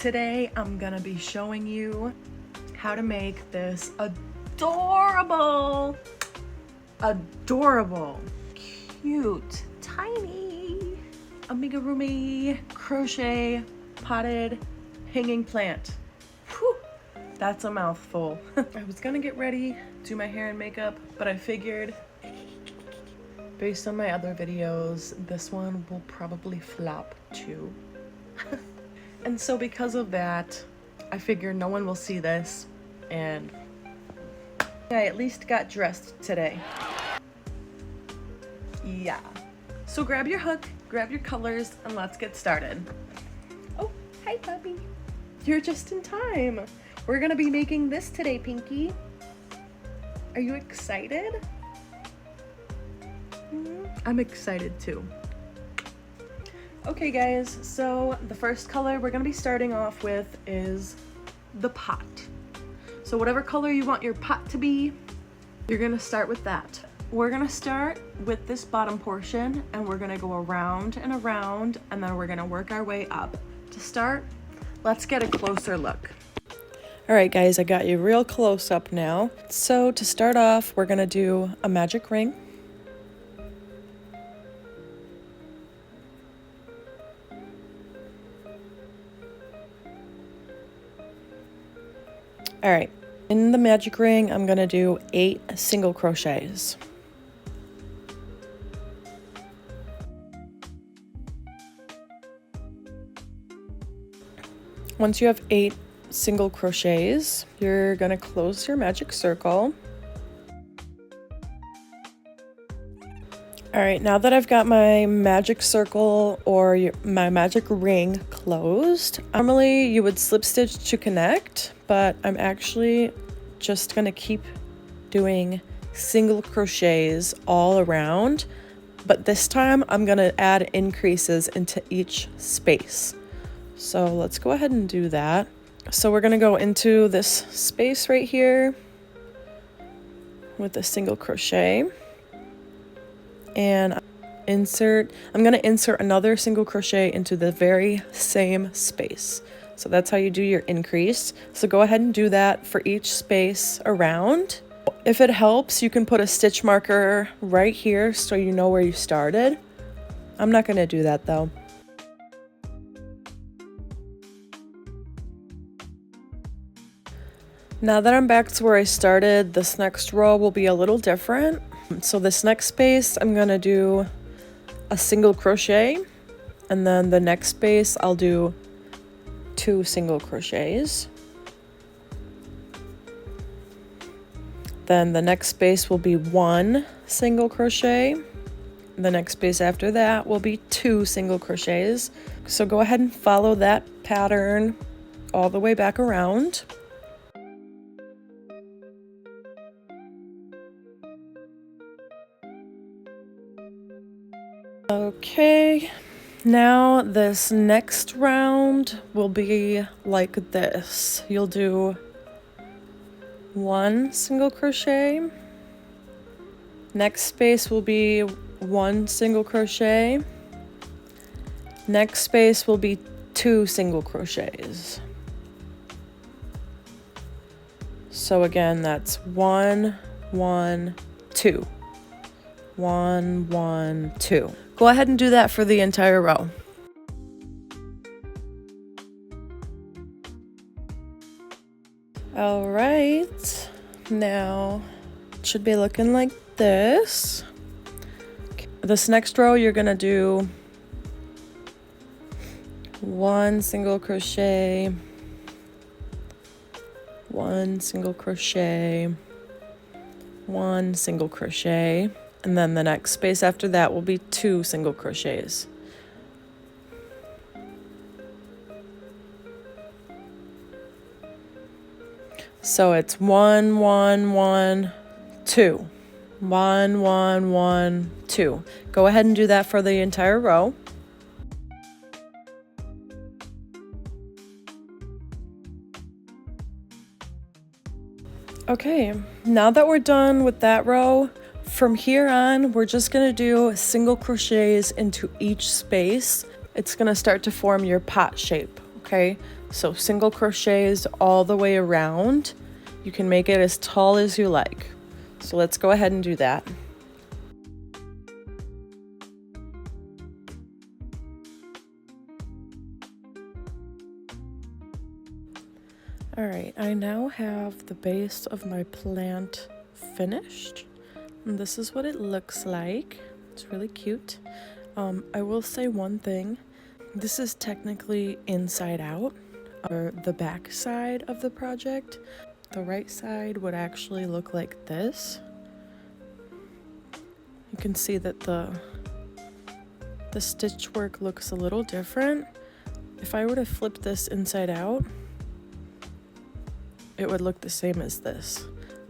Today I'm gonna be showing you how to make this adorable, cute, tiny amigurumi crochet potted hanging plant. Whew, that's a mouthful. I was gonna get ready, do my hair and makeup, but I figured based on my other videos, this one will probably flop too. And so because of that, I figured no one will see this, and I at least got dressed today. Yeah. So grab your hook, grab your colors, and let's get started. Oh, hi puppy. You're just in time. We're gonna be making this today, Pinky. Are you excited? I'm excited too. Okay guys, so the first color we're gonna be starting off with is the pot. So whatever color you want your pot to be, you're gonna start with that. We're gonna start with this bottom portion and we're gonna go around and around, and then we're gonna work our way up. To start, let's get a closer look. All right guys, I got you real close up now. So to start off, we're gonna do a magic ring. All right, in the magic ring, I'm gonna do 8 single crochets. Once you have 8 single crochets, you're gonna close your magic circle. All right, now that I've got my magic circle or my magic ring closed, normally you would slip stitch to connect, but I'm actually just gonna keep doing single crochets all around, but this time I'm gonna add increases into each space. So let's go ahead and do that. So we're gonna go into this space right here with a single crochet. And I'm gonna insert another single crochet into the very same space. So that's how you do your increase. So go ahead and do that for each space around. If it helps, you can put a stitch marker right here so you know where you started. I'm not gonna do that though. Now that I'm back to where I started, this next row will be a little different. So this next space, I'm gonna do a single crochet, and then the next space, I'll do 2 single crochets. Then the next space will be 1 single crochet. The next space after that will be 2 single crochets. So go ahead and follow that pattern all the way back around. Okay, now this next round will be like this. You'll do 1 single crochet. Next space will be 1 single crochet. Next space will be 2 single crochets. So again, that's 1, 1, 2. 1, 1, 2. Go ahead and do that for the entire row. All right, now it should be looking like this. This next row, you're gonna do 1 single crochet, 1 single crochet, 1 single crochet. And then the next space after that will be 2 single crochets. So it's 1, 1, 1, 2. 1, 1, 1, 2. Go ahead and do that for the entire row. Okay, now that we're done with that row, from here on, we're just gonna do single crochets into each space. It's gonna start to form your pot shape, okay? So single crochets all the way around. You can make it as tall as you like. So let's go ahead and do that. All right, I now have the base of my plant finished. And this is what it looks like. It's really cute. I will say one thing. This is technically inside out, or the back side of the project. The right side would actually look like this. You can see that the stitch work looks a little different. If I were to flip this inside out, it would look the same as this,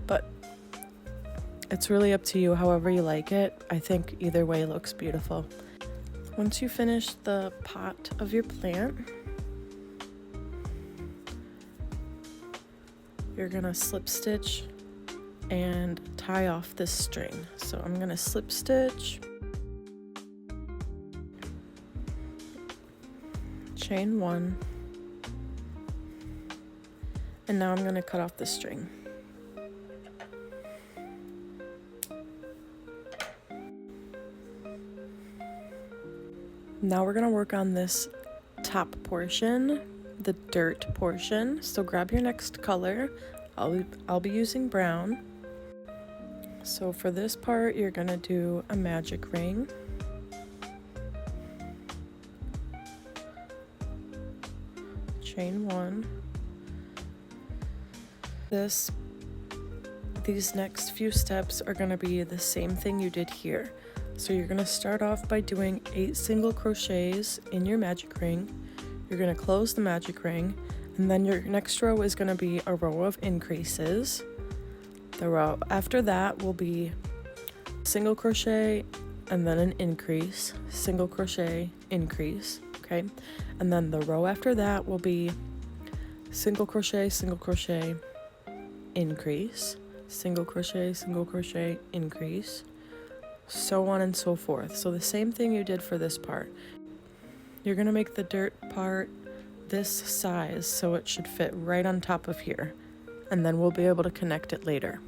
but it's really up to you, however you like it. I think either way looks beautiful. Once you finish the pot of your plant, you're gonna slip stitch and tie off this string. So I'm gonna slip stitch, chain 1, and now I'm gonna cut off the string. Now we're gonna work on this top portion, the dirt portion. So grab your next color. I'll be using brown. So for this part, you're gonna do a magic ring. Chain 1. These next few steps are gonna be the same thing you did here. So you're gonna start off by doing 8 single crochets in your magic ring. You're gonna close the magic ring, and then your next row is gonna be a row of increases. The row after that will be single crochet and then an increase, single crochet, increase, okay? And then the row after that will be single crochet, increase, single crochet, increase, so on and so forth. So the same thing you did for this part. You're gonna make the dirt part this size so it should fit right on top of here, and then we'll be able to connect it later.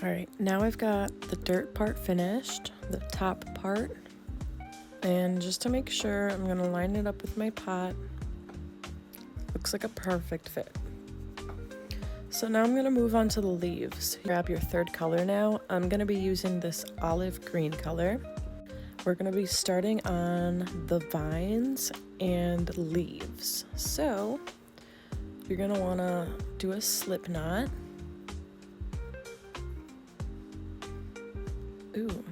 All right, now I've got the dirt part finished, the top part, and just to make sure, I'm gonna line it up with my pot. Looks like a perfect fit. So now I'm gonna move on to the leaves. Grab your third color now. I'm gonna be using this olive green color. We're gonna be starting on the vines and leaves. So you're gonna wanna do a slip knot. Ooh,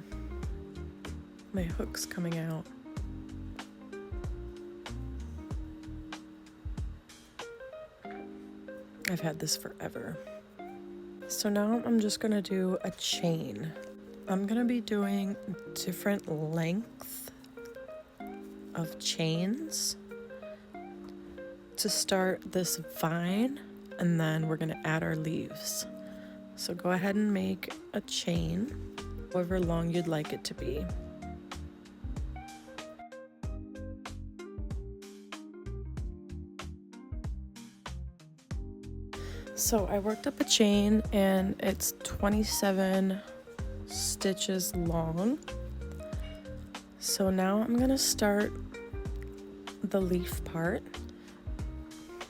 my hook's coming out. I've had this forever. So now I'm just gonna do a chain. I'm gonna be doing different length of chains to start this vine, and then we're gonna add our leaves. So go ahead and make a chain, however long you'd like it to be. So I worked up a chain and it's 27 stitches long. So now I'm gonna start the leaf part.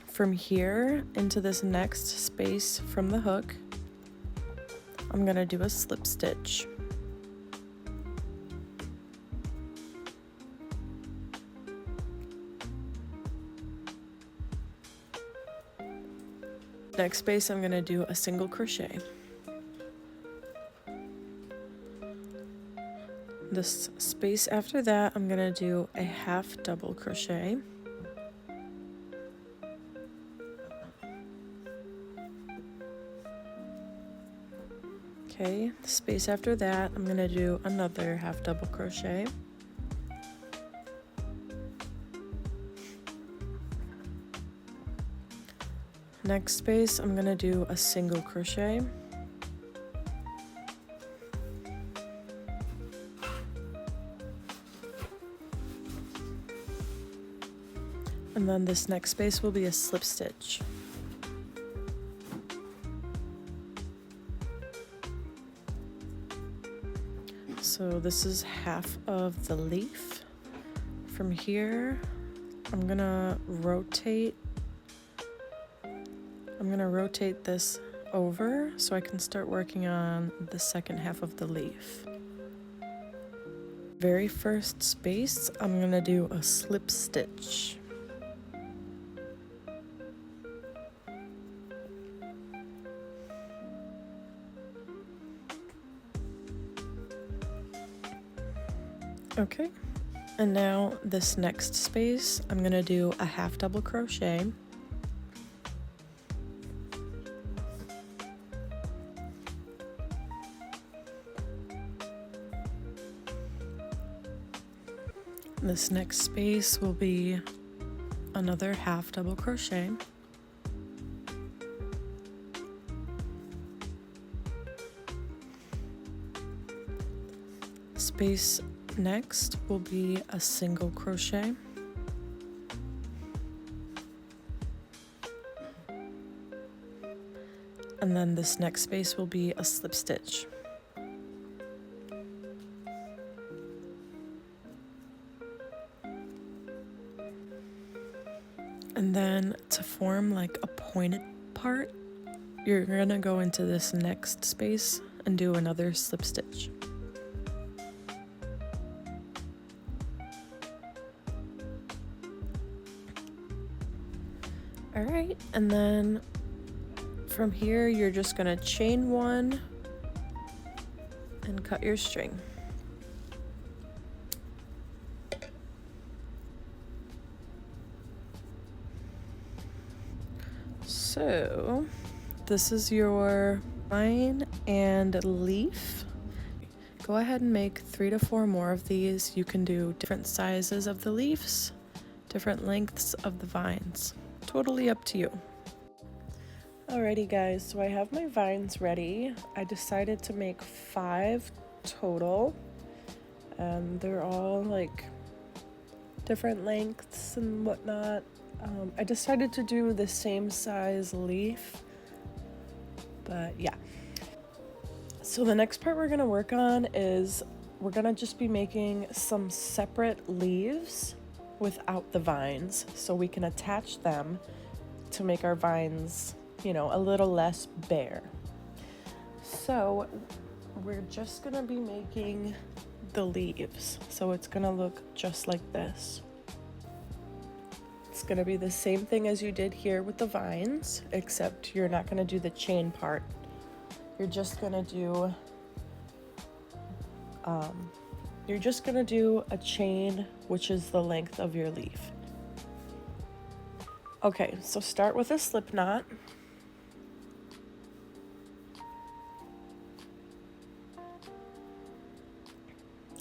From here into this next space from the hook, I'm gonna do a slip stitch. Next space, I'm gonna do a single crochet. This space after that, I'm gonna do a half double crochet. Okay, the space after that, I'm gonna do another half double crochet. Next space, I'm gonna do a single crochet. And then this next space will be a slip stitch. So this is half of the leaf. From here, I'm gonna rotate this over so I can start working on the second half of the leaf. Very first space, I'm gonna do a slip stitch. Okay, and now this next space, I'm gonna do a half double crochet. This next space will be another half double crochet. Space next will be a single crochet. And then this next space will be a slip stitch. And then to form like a pointed part, you're gonna go into this next space and do another slip stitch. All right, and then from here, you're just gonna chain one and cut your string. So this is your vine and leaf. Go ahead and make 3 to 4 more of these. You can do different sizes of the leaves, different lengths of the vines. Totally up to you. Alrighty guys, so I have my vines ready. I decided to make 5 total. They're all like different lengths and whatnot. I decided to do the same size leaf, but yeah. So the next part we're gonna work on is we're gonna just be making some separate leaves without the vines, so we can attach them to make our vines, you know, a little less bare. So we're just gonna be making the leaves, so it's gonna look just like this. It's gonna be the same thing as you did here with the vines, except you're not gonna do the chain part. You're just gonna do a chain, which is the length of your leaf. Okay, so start with a slip knot.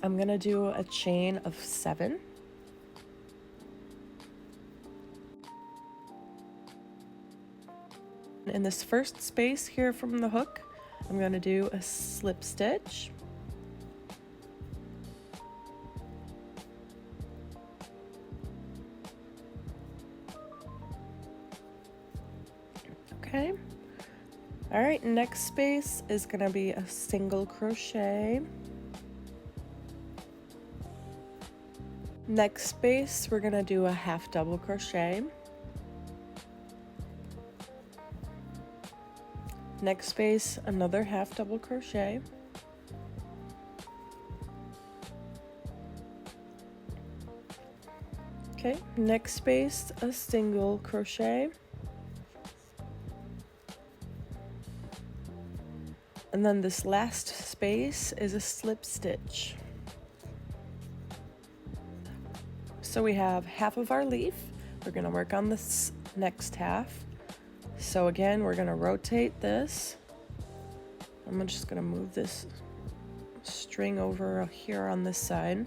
I'm gonna do a chain of 7. In this first space here from the hook, I'm going to do a slip stitch. Okay. All right, next space is going to be a single crochet. Next space, we're going to do a half double crochet. Next space, another half double crochet. Okay, next space, a single crochet. And then this last space is a slip stitch. So we have half of our leaf. We're gonna work on this next half. So again, we're gonna rotate this. I'm just gonna move this string over here on this side.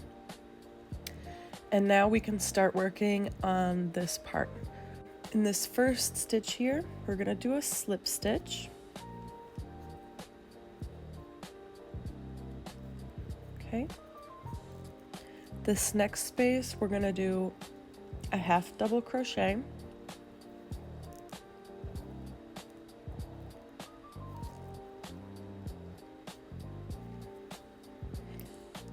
And now we can start working on this part. In this first stitch here, we're gonna do a slip stitch. Okay. This next space, we're gonna do a half double crochet.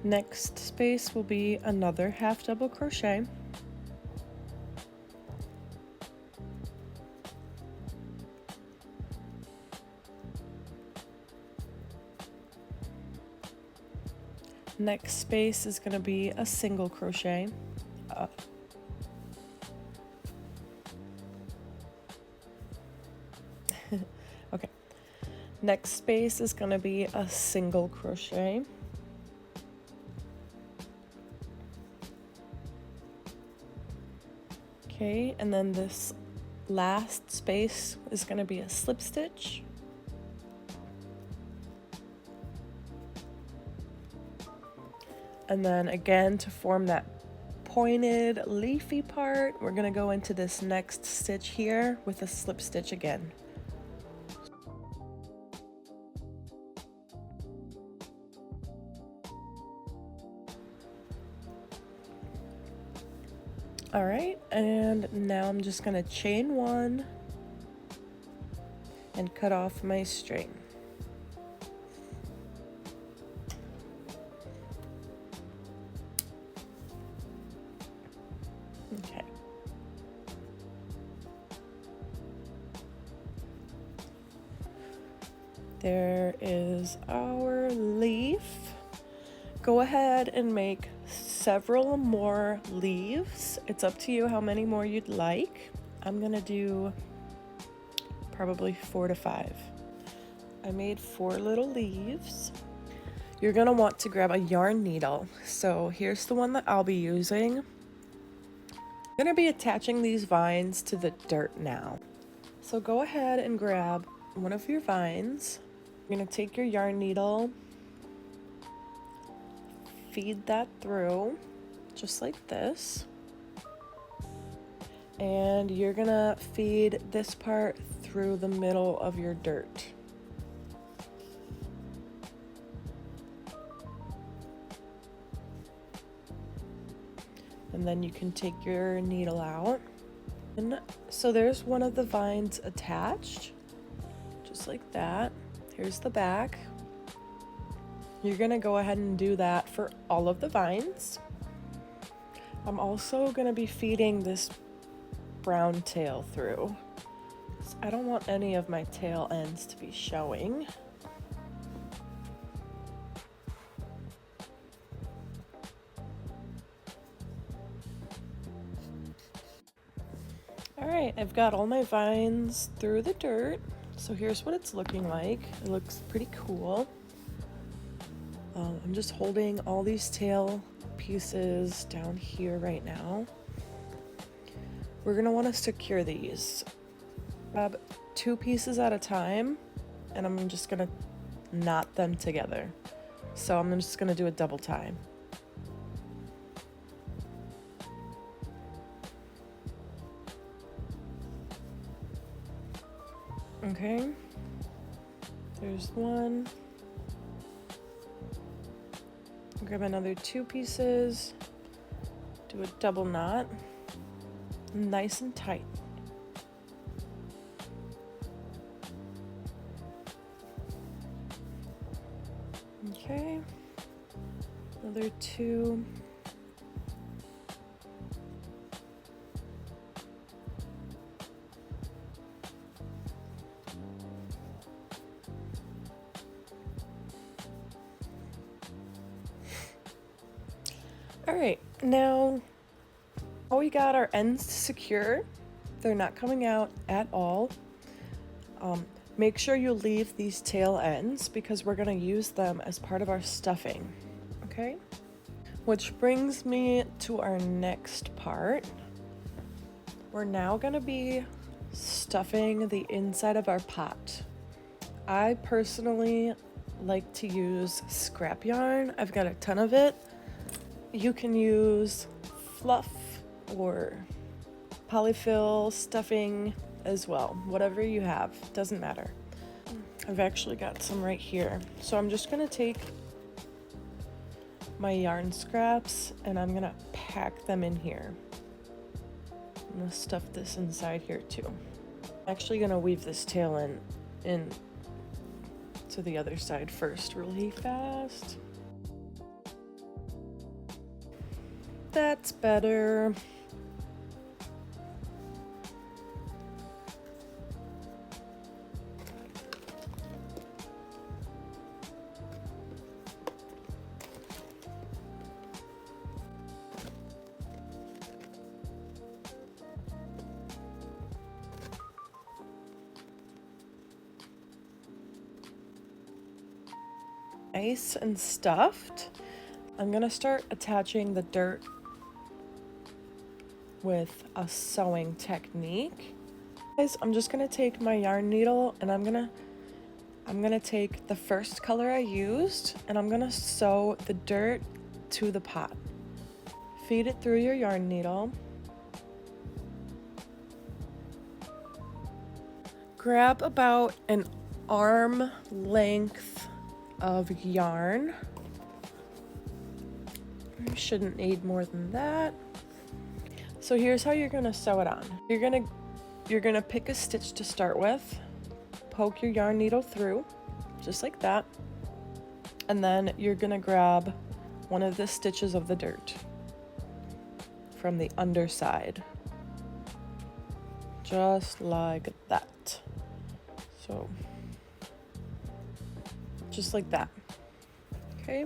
Next space will be another half double crochet. Next space is going to be a single crochet. Okay. Next space is going to be a single crochet. Okay, and then this last space is going to be a slip stitch. And then again, to form that pointed leafy part, we're going to go into this next stitch here with a slip stitch again. All right, and now I'm just going to chain one and cut off my string. Okay. There is our leaf. Go ahead and make several more leaves. It's up to you how many more you'd like. I'm gonna do probably 4 to 5. I made 4 little leaves. You're gonna want to grab a yarn needle. So here's the one that I'll be using. I'm gonna be attaching these vines to the dirt now. So go ahead and grab one of your vines. You're gonna take your yarn needle, feed that through just like this, and you're gonna feed this part through the middle of your dirt. And then you can take your needle out. And so there's one of the vines attached, just like that. Here's the back. You're gonna go ahead and do that for all of the vines. I'm also gonna be feeding this brown tail through. I don't want any of my tail ends to be showing. All right, I've got all my vines through the dirt. So here's what it's looking like. It looks pretty cool. I'm just holding all these tail pieces down here right now. We're gonna want to secure these. Grab 2 pieces at a time, and I'm just gonna knot them together. So I'm just gonna do a double tie. Okay, there's one. Grab another 2 pieces, do a double knot, nice and tight. Okay, another 2. All right, now we got our ends secure. They're not coming out at all. Make sure you leave these tail ends because we're gonna use them as part of our stuffing, okay? Which brings me to our next part. We're now gonna be stuffing the inside of our pot. I personally like to use scrap yarn. I've got a ton of it. You can use fluff or polyfill stuffing as well. Whatever you have, doesn't matter. I've actually got some right here. So I'm just gonna take my yarn scraps and I'm gonna pack them in here. I'm gonna stuff this inside here too. I'm actually gonna weave this tail in to the other side first really fast. That's better. Nice and stuffed. I'm gonna start attaching the dirt with a sewing technique. Guys, I'm just gonna take my yarn needle and I'm gonna take the first color I used and I'm gonna sew the dirt to the pot. Feed it through your yarn needle. Grab about an arm length of yarn. You shouldn't need more than that. So here's how you're gonna sew it on. You're gonna pick a stitch to start with, poke your yarn needle through, just like that, and then you're gonna grab one of the stitches of the dirt from the underside, just like that. So just like that. Okay,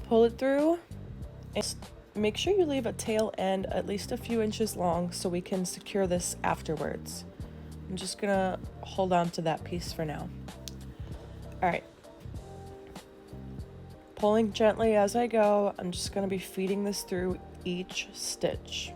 pull it through and make sure you leave a tail end at least a few inches long so we can secure this afterwards. I'm just gonna hold on to that piece for now. All right, pulling gently as I go. I'm just gonna be feeding this through each stitch.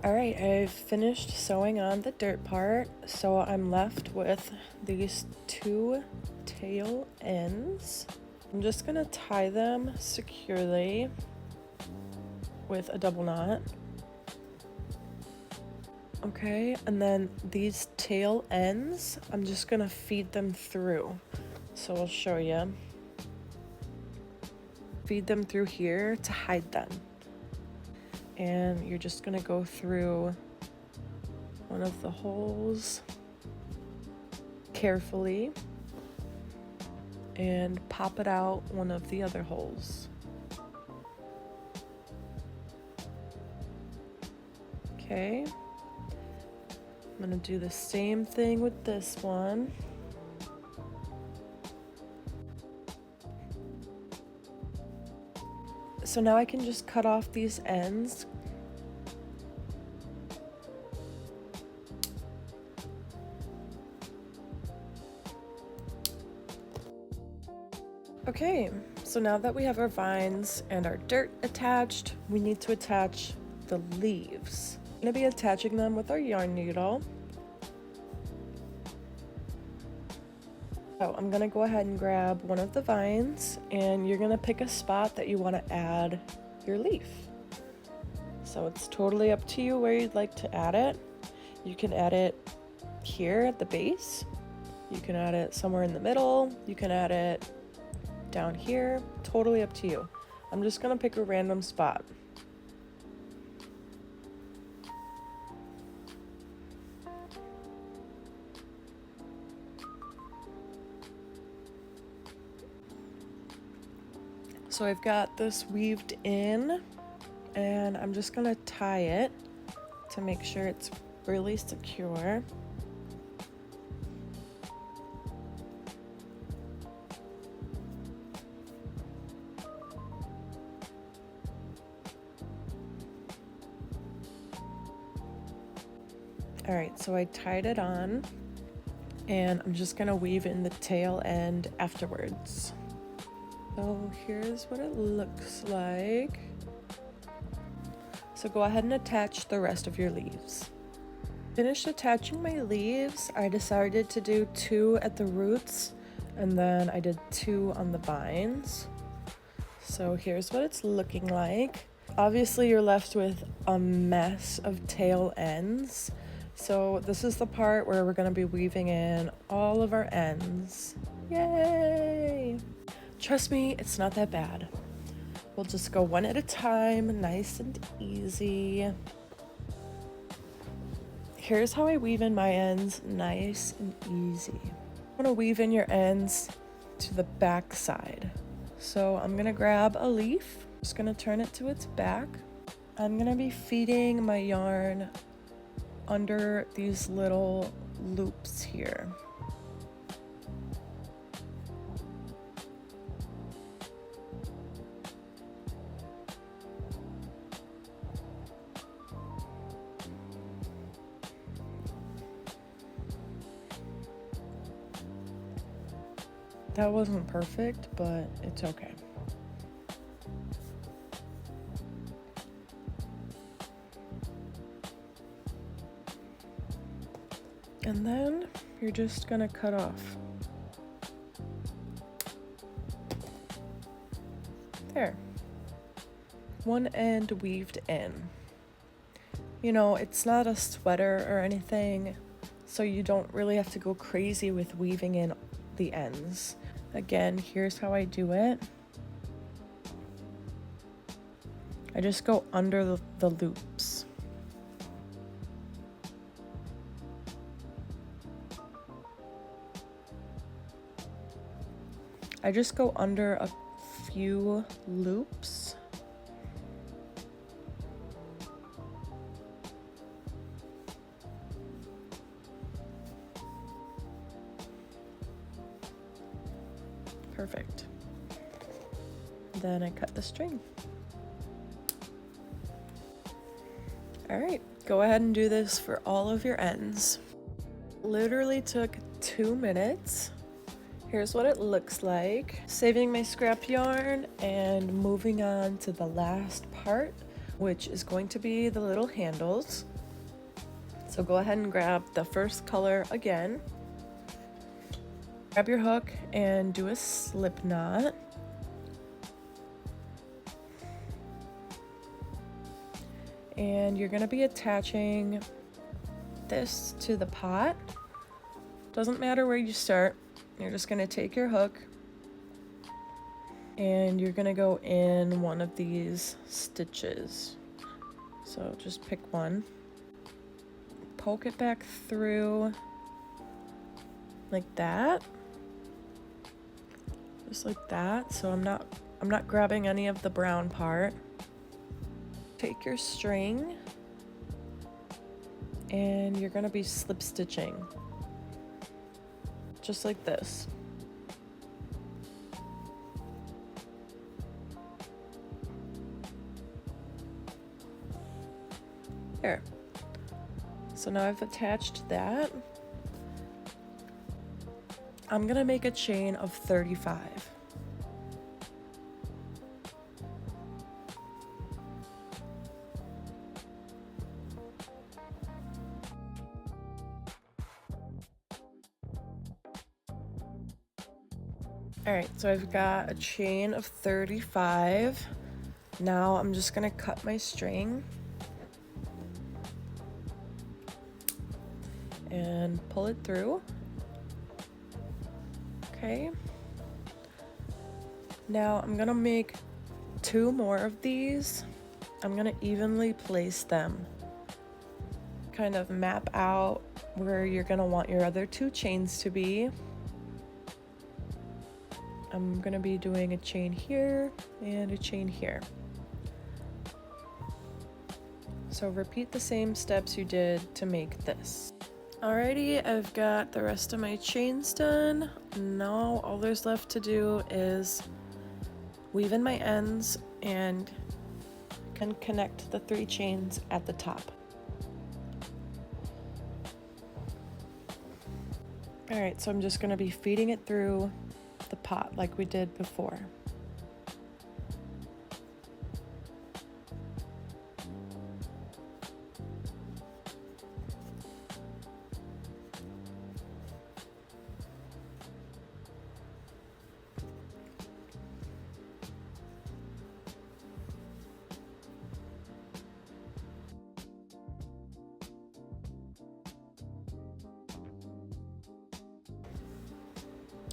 All right, I've finished sewing on the dirt part, so I'm left with these two tail ends. I'm just gonna tie them securely with a double knot. Okay, and then these tail ends, I'm just gonna feed them through. So I'll show you. Feed them through here to hide them. And you're just gonna go through one of the holes carefully and pop it out one of the other holes. Okay, I'm gonna do the same thing with this one. So now I can just cut off these ends. Okay, so now that we have our vines and our dirt attached, we need to attach the leaves. I'm gonna be attaching them with our yarn needle. So I'm gonna go ahead and grab one of the vines and you're gonna pick a spot that you wanna add your leaf. So it's totally up to you where you'd like to add it. You can add it here at the base. You can add it somewhere in the middle. You can add it down here, totally up to you. I'm just gonna pick a random spot. So I've got this weaved in and I'm just gonna tie it to make sure it's really secure. All right, so I tied it on and I'm just gonna weave in the tail end afterwards. So here's what it looks like. So go ahead and attach the rest of your leaves. Finished attaching my leaves. I decided to do 2 at the roots and then I did 2 on the vines. So here's what it's looking like. Obviously you're left with a mess of tail ends. So this is the part where we're gonna be weaving in all of our ends. Yay! Trust me, it's not that bad. We'll just go one at a time, nice and easy. Here's how I weave in my ends, nice and easy. I'm gonna weave in your ends to the back side. So I'm gonna grab a leaf, just gonna turn it to its back. I'm gonna be feeding my yarn under these little loops here. That wasn't perfect, but it's okay. And then you're just gonna cut off. There. One end weaved in. You know, it's not a sweater or anything, so you don't really have to go crazy with weaving in the ends. Again, here's how I do it. I just go under the loops. I just go under a few loops. Perfect. Then I cut the string. All right, go ahead and do this for all of your ends. Literally took 2 minutes. Here's what it looks like. Saving my scrap yarn and moving on to the last part, which is going to be the little handles. So go ahead and grab the first color again. Grab your hook and do a slip knot. And you're gonna be attaching this to the pot. Doesn't matter where you start. You're just gonna take your hook and you're gonna go in one of these stitches. So just pick one. Poke it back through like that. Just like that. So I'm not grabbing any of the brown part. Take your string and you're gonna be slip stitching. Just like this. There. So now I've attached that. I'm gonna make a chain of 35. All right, so I've got a chain of 35. Now I'm just gonna cut my string and pull it through. Okay. Now I'm gonna make 2 more of these. I'm gonna evenly place them. Kind of map out where you're gonna want your other 2 chains to be. I'm gonna be doing a chain here and a chain here. So repeat the same steps you did to make this. Alrighty, I've got the rest of my chains done. Now all there's left to do is weave in my ends and can connect the 3 chains at the top. Alright, so I'm just gonna be feeding it through the pot like we did before.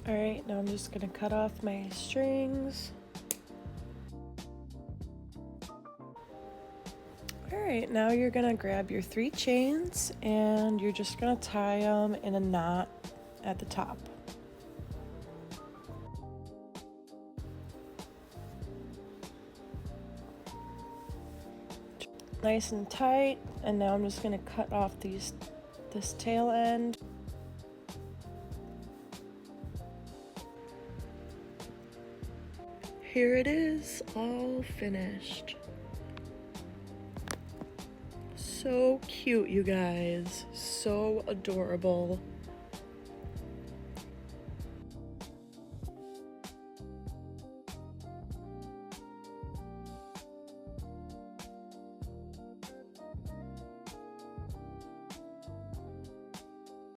All right, now I'm just gonna cut off my strings. All right, now you're gonna grab your 3 chains and you're just gonna tie them in a knot at the top. Nice and tight, and now I'm just gonna cut off this tail end. Here it is, all finished. So cute, you guys. So adorable.